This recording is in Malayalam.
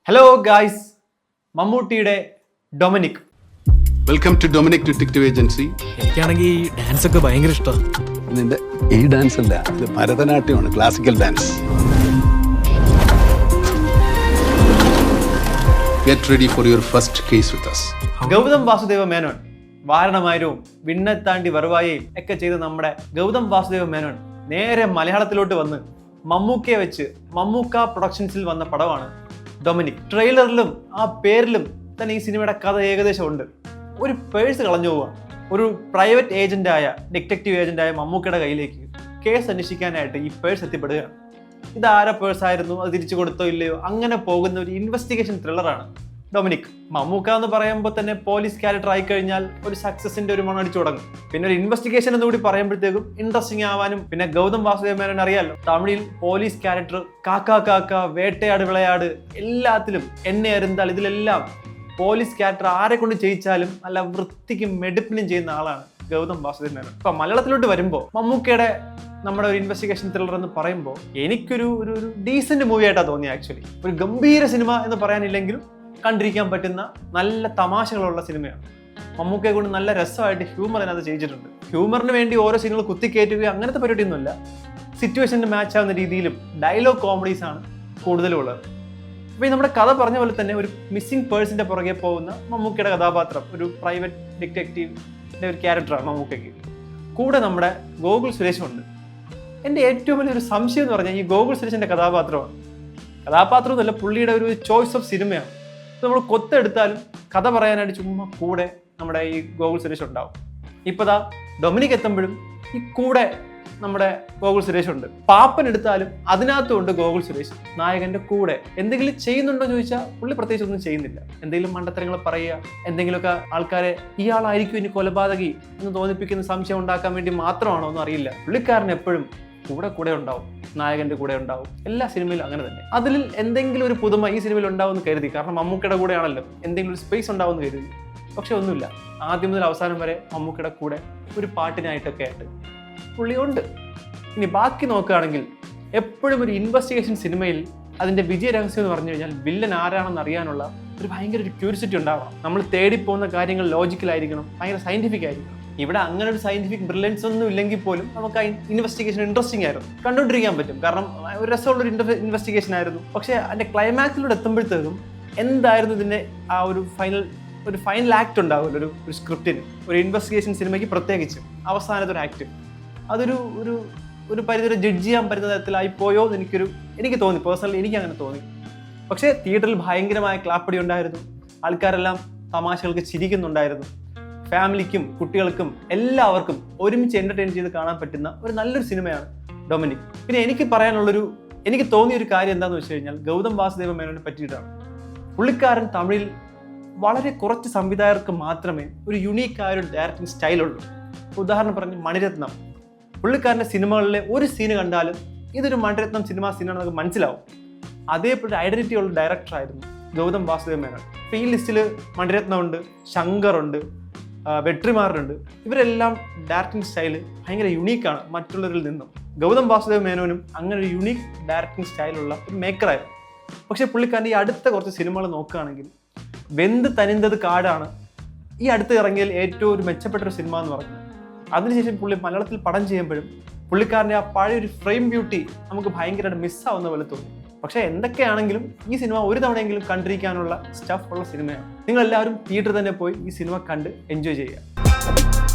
ഹലോ ഗായ്സ്, മമ്മൂട്ടിയുടെ Dominic. Welcome to Dominic detective agency. എനിക്കാണെങ്കിൽ ഡാൻസ് ഒക്കെ ഭയങ്കര ഇഷ്ടമാണ്. നിന്റെ ഈ ഡാൻസ് അല്ല, ഇത് ഭരതനാട്യമാണ്, classical dance. Get ready for your first case with us. Gautham Vasudev Menon വാരണമായരും വിണ്ണത്താണ്ടി വറുവായും ഒക്കെ ചെയ്ത് നമ്മുടെ ഗൗതം വാസുദേവ മേനോൻ നേരെ മലയാളത്തിലോട്ട് വന്ന് മമ്മൂക്കയെ വെച്ച് മമ്മൂക്ക പ്രൊഡക്ഷൻസിൽ വന്ന പടമാണ് ഡൊമിനിക്. ട്രെയിലറിലും ആ പേരിലും തന്നെ ഈ സിനിമയുടെ കഥ ഏകദേശം ഉണ്ട്. ഒരു പേഴ്സ് കളഞ്ഞു പോവുക. ഒരു പ്രൈവറ്റ് ഏജന്റായ ഡിറ്റക്റ്റീവ് ഏജന്റായ മമ്മൂക്കയുടെ കയ്യിലേക്ക് കേസ് അന്വേഷിക്കാനായിട്ട് ഈ പേഴ്സ് എത്തിപ്പെടുകയാണ്. ഇത് ആരെ പേഴ്സ് ആയിരുന്നു, അത് തിരിച്ചു കൊടുത്തോ ഇല്ലയോ, അങ്ങനെ പോകുന്ന ഒരു ഇൻവെസ്റ്റിഗേഷൻ ത്രില്ലറാണ് ഡൊമിനിക്. മമ്മൂക്ക എന്ന് പറയുമ്പോൾ തന്നെ പോലീസ് ക്യാരക്ടർ ആയി കഴിഞ്ഞാൽ ഒരു സക്സസിന്റെ ഒരു മണടിച്ചു തുടങ്ങും. പിന്നെ ഒരു ഇൻവെസ്റ്റിഗേഷൻ എന്നുകൂടി പറയുമ്പോഴത്തേക്കും ഇൻട്രസ്റ്റിംഗ് ആവാനും, പിന്നെ ഗൗതം വാസുദേവ മേനോൻ അറിയാലോ, തമിഴിൽ പോലീസ് ക്യാരക്ടർ കാക്ക കാക്ക, വേട്ടയാട് വിളയാട്, എല്ലാത്തിലും എന്നെ അരുന്താൽ, ഇതിലെല്ലാം പോലീസ് ക്യാരക്ടർ ആരെ കൊണ്ട് ചെയ്യിച്ചാലും നല്ല വൃത്തിക്കും മെടുപ്പിനും ചെയ്യുന്ന ആളാണ് ഗൗതം വാസുദേവ മേനോൻ. ഇപ്പൊ മലയാളത്തിലോട്ട് വരുമ്പോൾ മമ്മൂക്കയുടെ നമ്മുടെ ഒരു ഇൻവെസ്റ്റിഗേഷൻ ത്രില്ലർ എന്ന് പറയുമ്പോൾ എനിക്കൊരു ഒരു ഡീസന്റ് മൂവി ആയിട്ടാണ് തോന്നിയത്. ആക്ച്വലി ഒരു ഗംഭീര സിനിമ എന്ന് പറയാനില്ലെങ്കിലും കണ്ടിരിക്കാൻ പറ്റുന്ന നല്ല തമാശകളുള്ള സിനിമയാണ്. മമ്മൂക്കയെ കൊണ്ട് നല്ല രസമായിട്ട് ഹ്യൂമർ അതിനകത്ത് ചെയ്യിച്ചിട്ടുണ്ട്. ഹ്യൂമറിന് വേണ്ടി ഓരോ സീനുകൾ കുത്തിക്കയറ്റുകയോ അങ്ങനത്തെ പരിപാടിയൊന്നുമില്ല. സിറ്റുവേഷന് മാച്ച് ആവുന്ന രീതിയിലും ഡയലോഗ് കോമഡീസ് ആണ് കൂടുതലും ഉള്ളത്. അപ്പോൾ ഈ നമ്മുടെ കഥ പറഞ്ഞ പോലെ തന്നെ ഒരു മിസ്സിംഗ് പേഴ്സിന്റെ പുറകെ പോകുന്ന മമ്മൂക്കയുടെ കഥാപാത്രം ഒരു പ്രൈവറ്റ് ഡിറ്റക്റ്റീവിന്റെ ഒരു ക്യാരക്ടറാണ് മമ്മൂക്കയ്ക്ക്. കൂടെ നമ്മുടെ ഗോകുൽ സുരേഷുണ്ട്. എൻ്റെ ഏറ്റവും വലിയൊരു സംശയം എന്ന് പറഞ്ഞാൽ ഈ ഗോകുൽ സുരേഷിന്റെ കഥാപാത്രം എന്നല്ല, പുള്ളിയുടെ ഒരു ചോയ്സ് ഓഫ് സിനിമയാണ്. നമ്മൾ കൊത്തെടുത്താലും കഥ പറയാനായിട്ട് ചുമ്മാ കൂടെ നമ്മുടെ ഈ ഗോകുൽ സുരേഷ് ഉണ്ടാവും. ഇപ്പതാ ഡൊമിനിക് എത്തുമ്പോഴും ഈ കൂടെ നമ്മുടെ ഗോകുൽ സുരേഷ് ഉണ്ട്. പാപ്പൻ എടുത്താലും അതിനകത്തും ഉണ്ട് ഗോകുൽ സുരേഷ് നായകന്റെ കൂടെ. എന്തെങ്കിലും ചെയ്യുന്നുണ്ടോ എന്ന് ചോദിച്ചാൽ പുള്ളി പ്രത്യേകിച്ച് ഒന്നും ചെയ്യുന്നില്ല. എന്തെങ്കിലും മണ്ടത്തരങ്ങൾ പറയുക, എന്തെങ്കിലുമൊക്കെ ആൾക്കാരെ ഇയാളായിരിക്കും ഇനി കൊലപാതകി എന്ന് തോന്നിപ്പിക്കുന്ന സംശയം ഉണ്ടാക്കാൻ വേണ്ടി മാത്രമാണോ ഒന്നും അറിയില്ല. പുള്ളിക്കാരൻ എപ്പോഴും കൂടെ ഉണ്ടാവും, നായകന്റെ കൂടെ ഉണ്ടാവും. എല്ലാ സിനിമയിലും അങ്ങനെ തന്നെ. അതിൽ എന്തെങ്കിലും ഒരു പുതുമ ഈ സിനിമയിൽ ഉണ്ടാവുമെന്ന് കരുതി, കാരണം മമ്മൂക്കയുടെ കൂടെയാണല്ലോ, എന്തെങ്കിലും ഒരു സ്പേസ് ഉണ്ടാവുമെന്ന് കരുതി. പക്ഷെ ഒന്നുമില്ല. ആദ്യം മുതൽ അവസാനം വരെ മമ്മൂക്കയുടെ കൂടെ ഒരു പാട്ടിനായിട്ടൊക്കെ ആയിട്ട് പുള്ളി ഉണ്ട്. ഇനി ബാക്കി നോക്കുകയാണെങ്കിൽ എപ്പോഴും ഒരു ഇൻവെസ്റ്റിഗേഷൻ സിനിമയിൽ അതിന്റെ വിജയ രഹസ്യം എന്ന് പറഞ്ഞു കഴിഞ്ഞാൽ വില്ലൻ ആരാണെന്ന് അറിയാനുള്ള ഒരു ഭയങ്കര ഒരു ക്യൂരിയോസിറ്റി ഉണ്ടാവണം. നമ്മൾ തേടിപ്പോകുന്ന കാര്യങ്ങൾ ലോജിക്കലായിരിക്കണം, ഭയങ്കര സയന്റിഫിക് ആയിരിക്കണം. ഇവിടെ അങ്ങനെ ഒരു സയന്റിഫിക് ബ്രില്യൻസ് ഒന്നും ഇല്ലെങ്കിൽ പോലും നമുക്ക് ആ ഇൻവെസ്റ്റിഗേഷൻ ഇൻട്രസ്റ്റിംഗ് ആയിരുന്നു, കണ്ടുകൊണ്ടിരിക്കാൻ പറ്റും. കാരണം ഒരു രസമുള്ളൊരു ഇൻവെസ്റ്റിഗേഷൻ ആയിരുന്നു. പക്ഷെ അതിന്റെ ക്ലൈമാക്സിലൂടെ എത്തുമ്പോഴത്തേക്കും എന്തായിരുന്നു ഇതിന്റെ ആ ഒരു ഫൈനൽ ആക്ട് ഉണ്ടാവുമല്ലോ ഒരു സ്ക്രിപ്റ്റിന്, ഒരു ഇൻവെസ്റ്റിഗേഷൻ സിനിമയ്ക്ക് പ്രത്യേകിച്ചും അവസാനത്തെ ഒരു ആക്ട്, അതൊരു ഒരു ഒരു പരിധി ജഡ്ജ് ചെയ്യാൻ പറ്റുന്ന തരത്തിലായി പോയോ എന്ന് എനിക്ക് തോന്നി. പേഴ്സണലി എനിക്ക് അങ്ങനെ തോന്നി. പക്ഷേ തിയേറ്ററിൽ ഭയങ്കരമായ ക്ലാപ്പടി ഉണ്ടായിരുന്നു. ആൾക്കാരെല്ലാം തമാശകൾക്ക് ചിരിക്കുന്നുണ്ടായിരുന്നു. ഫാമിലിക്കും കുട്ടികൾക്കും എല്ലാവർക്കും ഒരുമിച്ച് എന്റർടൈൻ ചെയ്ത് കാണാൻ പറ്റുന്ന ഒരു നല്ലൊരു സിനിമയാണ് ഡൊമിനിക്. പിന്നെ എനിക്ക് തോന്നിയൊരു കാര്യം എന്താണെന്ന് വെച്ച് കഴിഞ്ഞാൽ ഗൗതം വാസുദേവ മേനോനെ പറ്റിയിട്ടാണ്. പുള്ളിക്കാരൻ തമിഴിൽ വളരെ കുറച്ച് സംവിധായകർക്ക് മാത്രമേ ഒരു യുണീക്കായ ഒരു ഡയറക്ടിങ് സ്റ്റൈലുള്ളൂ. ഉദാഹരണം പറഞ്ഞ് മണിരത്നം, പുള്ളിക്കാരൻ്റെ സിനിമകളിലെ ഒരു സീന് കണ്ടാലും ഇതൊരു മണിരത്നം സിനിമ സീനാണ് നമുക്ക് മനസ്സിലാവും. അതേപോലെ ഐഡന്റിറ്റി ഉള്ള ഡയറക്ടറായിരുന്നു ഗൗതം വാസുദേവ മേനോൻ. ഇപ്പോൾ ഈ ലിസ്റ്റിൽ മണിരത്നം ഉണ്ട്, ശങ്കർ ഉണ്ട്, വെട്രിമാറുണ്ട്. ഇവരെല്ലാം ഡയറക്ടിങ് സ്റ്റൈല് ഭയങ്കര യുണീക്കാണ് മറ്റുള്ളവരിൽ നിന്നും. ഗൗതം വാസുദേവ മേനോനും അങ്ങനെ ഒരു യുണീക്ക് ഡയറക്ടിങ് സ്റ്റൈലുള്ള ഒരു മേക്കറായിരുന്നു. പക്ഷെ പുള്ളിക്കാരൻ്റെ ഈ അടുത്ത കുറച്ച് സിനിമകൾ നോക്കുകയാണെങ്കിൽ വെന്ത് തനിന്തത് കാടാണ് ഈ അടുത്ത് ഇറങ്ങിയതിൽ ഏറ്റവും ഒരു മെച്ചപ്പെട്ടൊരു സിനിമ എന്ന് പറഞ്ഞത്. അതിനുശേഷം പുള്ളി മലയാളത്തിൽ പടം ചെയ്യുമ്പോഴും പുള്ളിക്കാരൻ്റെ ആ പഴയൊരു ഫ്രെയിം ബ്യൂട്ടി നമുക്ക് ഭയങ്കരമായിട്ട് മിസ്സാവുന്ന പോലെ തോന്നി. പക്ഷേ എന്തൊക്കെയാണെങ്കിലും ഈ സിനിമ ഒരു തവണയെങ്കിലും കണ്ടിരിക്കാനുള്ള സ്റ്റഫ് ഉള്ള സിനിമയാണ്. നിങ്ങളെല്ലാവരും തിയേറ്ററിൽ തന്നെ പോയി ഈ സിനിമ കണ്ട് എൻജോയ് ചെയ്യുക.